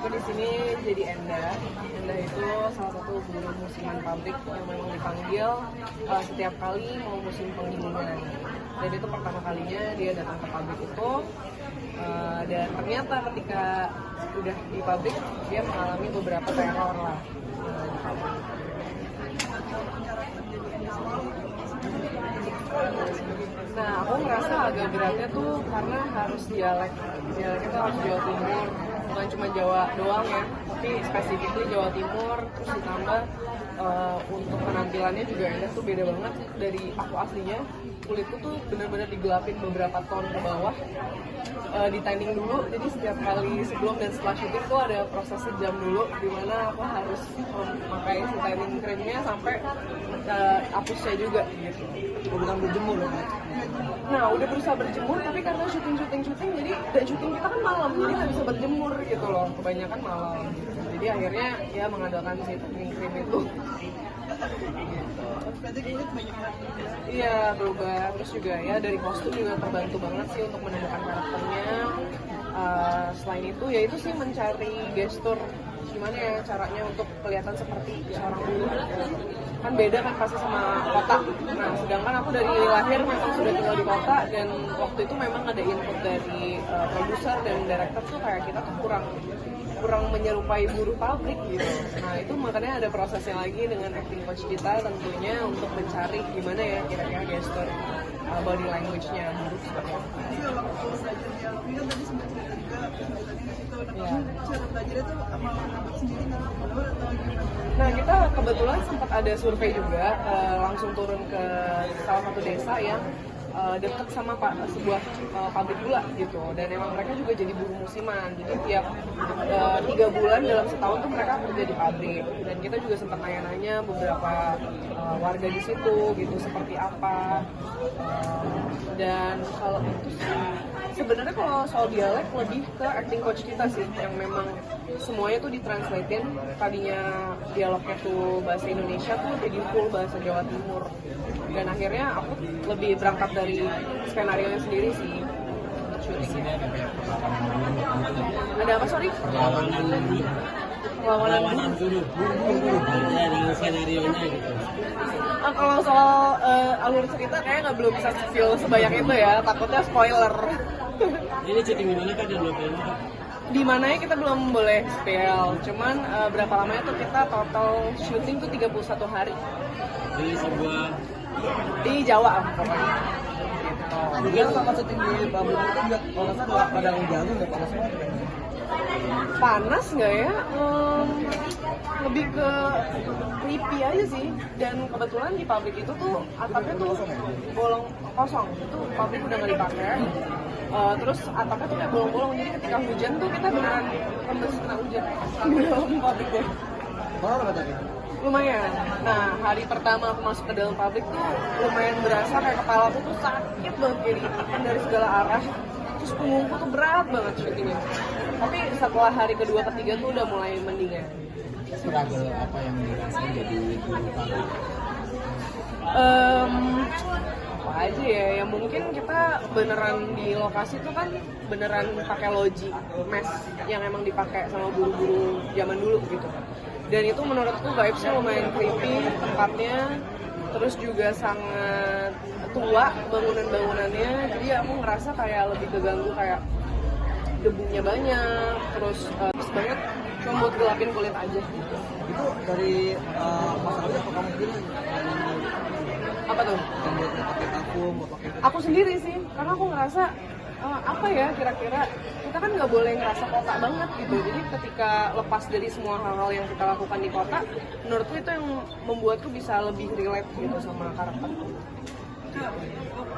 di sini jadi Enda. Enda itu salah satu guru musiman pabrik yang memang dipanggil setiap kali mau musim penggilingan. Dan itu pertama kalinya dia datang ke pabrik itu. Dan ternyata ketika udah di pabrik dia mengalami beberapa teror lah di pabrik. Nah, aku ngerasa agak beratnya tuh karena harus dialeknya tuh harus Jawa Timur, bukan cuma Jawa doang ya, tapi spesifikly Jawa Timur. Terus ditambah untuk penampilannya juga Enda tuh beda banget dari aku aslinya. Kulitku tuh benar-benar digelapin beberapa ton ke bawah, di tanning dulu. Jadi setiap kali sebelum dan setelah syuting tuh ada proses sejam dulu dimana aku harus memakai si tanning creamnya sampai hapusnya juga gitu. Bukan berjemur ya? Nah, udah berusaha berjemur, tapi karena syuting jadi, dan syuting kita kan malam, jadi nggak bisa berjemur gitu loh, kebanyakan malam gitu. Jadi akhirnya ya mengandalkan si tanning cream itu. Berarti kulit banyak banget. Iya, berubah. Terus juga ya dari kostum juga terbantu banget sih untuk menemukan karakternya. Selain itu ya itu sih mencari gestur gimana ya caranya untuk kelihatan seperti seorang guru. Kan beda kan pasti sama kota. Nah, sedangkan aku dari lahir memang sudah tinggal di kota, dan waktu itu memang ada input dari produser dan director tuh kayak kita tuh kurang menyerupai buruh pabrik gitu. Nah, itu makanya ada prosesnya lagi dengan acting coach kita tentunya untuk mencari gimana ya kira-kira gestur body language-nya buruh seperti apa. Iya, waktu belajar dialog ini kan tadi sempat cerita juga tadi nggak situ. Nah, cara belajarnya tuh sama nambah sendiri nggak follower atau gimana? Nah, kita kebetulan sempat ada survei juga, langsung turun ke salah satu desa yang dekat sama sebuah pabrik gula gitu, dan emang mereka juga jadi buruh musiman. Jadi tiap 3 bulan dalam setahun tuh mereka kerja di pabrik, dan kita juga sempat nanya-nanya beberapa warga di situ gitu seperti apa. Dan kalau itu sih sebenarnya kalau soal dialek lebih ke acting coach kita sih yang memang semuanya tuh ditranslatein. Tadinya dialognya tuh bahasa Indonesia tuh jadi full bahasa Jawa Timur, dan akhirnya aku lebih berangkat dari skenario nya sendiri sih untuk syutingnya. Ada apa, sorry? Perlawanan guru ya, dengan skenario nya gitu. Kalau soal alur cerita kayaknya belum bisa spill sebanyak itu ya, takutnya spoiler. Ini syuting di mana kan dan berapa lama kan? Di mananya kita belum boleh spill, cuman berapa lamanya tuh kita total syuting tuh 31 hari Di sebuah di Jawa pokoknya. Juga sama syuting di pabrik itu nggak, kalau nggak salah padang jagung nggak panas banget kan? Panas nggak ya? Lebih ke creepy aja sih. Dan kebetulan di pabrik itu tuh atapnya tuh bolong kosong. Itu pabrik udah nggak dipakai. Terus atapnya tuh kayak bolong-bolong. Jadi ketika hujan tuh kita beneran rembes kena hujan di dalam pabriknya. Mana nggak tadi? Lumayan. Nah, hari pertama aku masuk ke dalam pabrik tuh lumayan berasa kayak kepala aku tuh sakit banget, kayak ditekan dari segala arah. Terus punggungku tuh berat banget syutingnya. Tapi setelah hari kedua ketiga tuh udah mulai mendingan. struggle apa yang dirasain jadi guru pabrik? Apa aja ya mungkin kita beneran di lokasi tuh kan beneran pakai logi mes yang emang dipakai sama guru-guru zaman dulu gitu. Dan itu menurutku vibes-nya lumayan creepy tempatnya, terus juga sangat tua bangunan-bangunannya, jadi aku ngerasa kayak lebih keganggu, kayak debunya banyak, terus banget cuma buat gelapin kulit aja gitu. Itu dari masalahnya apa kamu sendiri? Apa tuh? Yang buat nggak pakai vakum, nggak pakai Aku sendiri sih, karena aku ngerasa apa ya kira-kira kita kan nggak boleh ngerasa kota banget gitu. Jadi ketika lepas dari semua hal-hal yang kita lakukan di kota, menurutku itu yang membuatku bisa lebih relate gitu sama karakterku.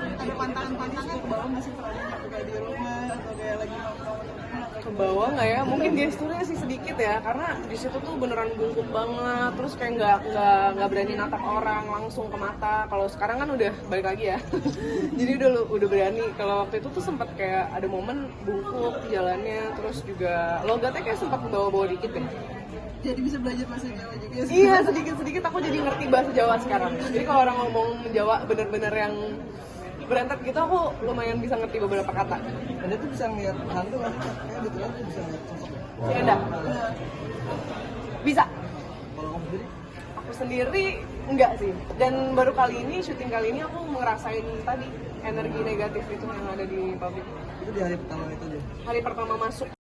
ada pantangan-pantangan ke bawah masih terlalu kayak di rumah atau kayak lagi nongkrong Ke bawah nggak ya? Mungkin gesturnya sih sedikit ya, karena di situ tuh beneran bungkuk banget, terus kayak nggak berani natap orang langsung ke mata. Kalau sekarang kan udah balik lagi ya, jadi udah berani. Kalau waktu itu tuh sempat kayak ada momen bungkuk jalannya, terus juga logatnya kayak sempat bawa-bawa dikit deh. jadi bisa belajar bahasa Jawa juga sih. Iya, sedikit-sedikit aku jadi ngerti bahasa Jawa sekarang. Jadi kalau orang ngomong Jawa bener-bener yang berantak gitu, aku lumayan bisa ngerti beberapa kata. Dan itu bisa ngeliat hantu kan? Kayak gitu kan bisa ngeliat sosok. Si Enda Iya. bisa. Kalau kamu sendiri? Aku sendiri enggak sih. Dan baru kali ini, syuting kali ini aku ngerasain tadi energi negatif itu yang ada di pabrik. Itu di hari pertama itu aja. Hari pertama masuk.